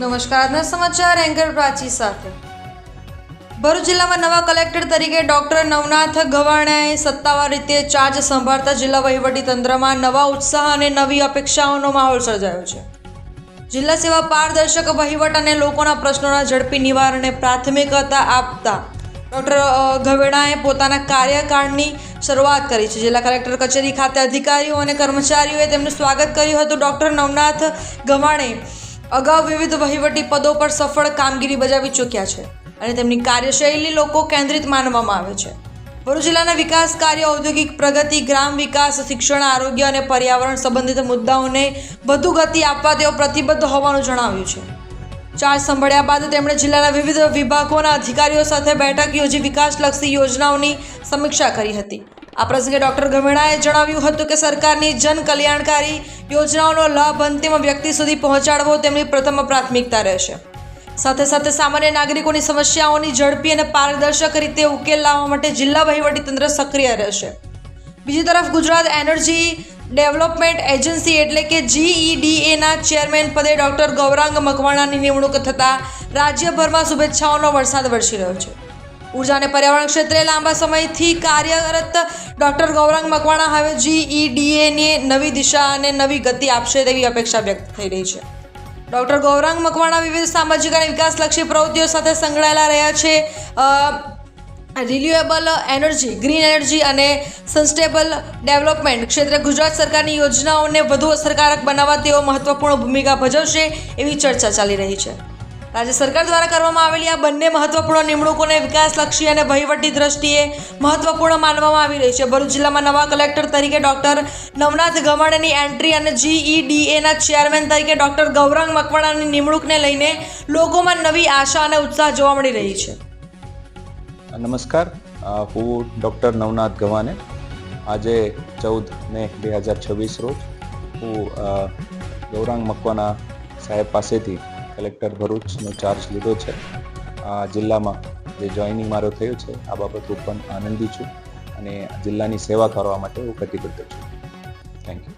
નમસ્કાર, આજના સમાચાર એન્કર પ્રાચી સાથે. ભરૂચ જિલ્લામાં નવા કલેક્ટર તરીકે ડોક્ટર નવનાથ ગવાણાએ સત્તાવાર રીતે ચાર્જ સંભાળતા જિલ્લા વહીવટીતંત્રમાં નવા ઉત્સાહ અને નવી અપેક્ષાઓનો માહોલ સર્જાયો છે. જિલ્લા સેવા પારદર્શક વહીવટ અને લોકોના પ્રશ્નોના ઝડપી નિવારણને પ્રાથમિકતા આપતા ડોક્ટર ગવાણાએ પોતાના કાર્યકાળની શરૂઆત કરી છે. જિલ્લા કલેક્ટર કચેરી ખાતે અધિકારીઓ અને કર્મચારીઓએ તેમનું સ્વાગત કર્યું હતું. ડોક્ટર નવનાથ ગવાણે અગાઉ વિવિધ વહીવટી પદો પર સફળ કામગીરી બજાવી ચૂક્યા છે અને તેમની કાર્યશૈલી લોકો કેન્દ્રિત માનવામાં આવે છે. ભરૂચ જિલ્લાના વિકાસ કાર્યો, ઔદ્યોગિક પ્રગતિ, ગ્રામ વિકાસ, શિક્ષણ, આરોગ્ય અને પર્યાવરણ સંબંધિત મુદ્દાઓને વધુ ગતિ આપવા તેઓ પ્રતિબદ્ધ હોવાનું જણાવ્યું છે. ચાર્જ સંભાળ્યા બાદ તેમણે જિલ્લાના વિવિધ વિભાગોના અધિકારીઓ સાથે બેઠક યોજી વિકાસલક્ષી યોજનાઓની સમીક્ષા કરી હતી. આ પ્રસંગે ડોક્ટર ગવાણાએ જણાવ્યું હતું કે સરકારની જન કલ્યાણકારી યોજનાઓનો લાભ અંતિમ વ્યક્તિ સુધી પહોંચાડવો તેમની પ્રથમ પ્રાથમિકતા રહેશે. સાથે સાથે સામાન્ય નાગરિકોની સમસ્યાઓની ઝડપી અને પારદર્શક રીતે ઉકેલ લાવવા માટે જિલ્લા વહીવટીતંત્ર સક્રિય રહેશે. બીજી તરફ ગુજરાત એનર્જી ડેવલપમેન્ટ એજન્સી એટલે કે GEDAના ચેરમેન પદે ડોક્ટર ગૌરાંગ મકવાણાની નિમણૂક થતાં રાજ્યભરમાં શુભેચ્છાઓનો વરસાદ વરસી રહ્યો છે. ઉર્જા અને પર્યાવરણ ક્ષેત્રે લાંબા સમયથી કાર્યરત ડોક્ટર ગૌરાંગ મકવાણા હવે GEDAને નવી દિશા અને નવી ગતિ આપશે તેવી અપેક્ષા વ્યક્ત થઈ રહી છે. ડોક્ટર ગૌરાંગ મકવાણા વિવિધ સામાજિક અને વિકાસલક્ષી પ્રવૃત્તિઓ સાથે સંકળાયેલા રહ્યા છે. રિન્યુએબલ એનર્જી, ગ્રીન એનર્જી અને સસ્ટેનેબલ ડેવલપમેન્ટ ક્ષેત્રે ગુજરાત સરકારની યોજનાઓને વધુ અસરકારક બનાવવા તેઓ મહત્વપૂર્ણ ભૂમિકા ભજવશે એવી ચર્ચા ચાલી રહી છે. રાજ્ય સરકાર દ્વારા કરવામાં આવેલી આ બંને મહત્વપૂર્ણ નિમણૂકોને વિકાસલક્ષી અને વહીવટી દ્રષ્ટિએ મહત્વપૂર્ણ માનવામાં આવી રહી છે. ભરૂચ જિલ્લામાં નવા કલેક્ટર તરીકે ડોક્ટર નવનાથ ગવાણાની એન્ટ્રી અને GEDAના ચેરમેન તરીકે ડોક્ટર ગૌરાંગ મકવાણાની નિમણૂકને લઈને લોકોમાં નવી આશા અને ઉત્સાહ જોવા મળી રહી છે. નમસ્કાર, હું ડૉક્ટર નવનાથ ગવાણે આજે 14 મે 2026 રોજ હું ગૌરાંગ મકવાણા સાહેબ પાસેથી કલેક્ટર ભરૂચનો ચાર્જ લીધો છે. આ જિલ્લામાં જે જોઈનિંગ મારો થયો છે આ બાબત હું પણ આનંદી છું અને જિલ્લાની સેવા કરવા માટે હું કટિબદ્ધ છું. Thank you.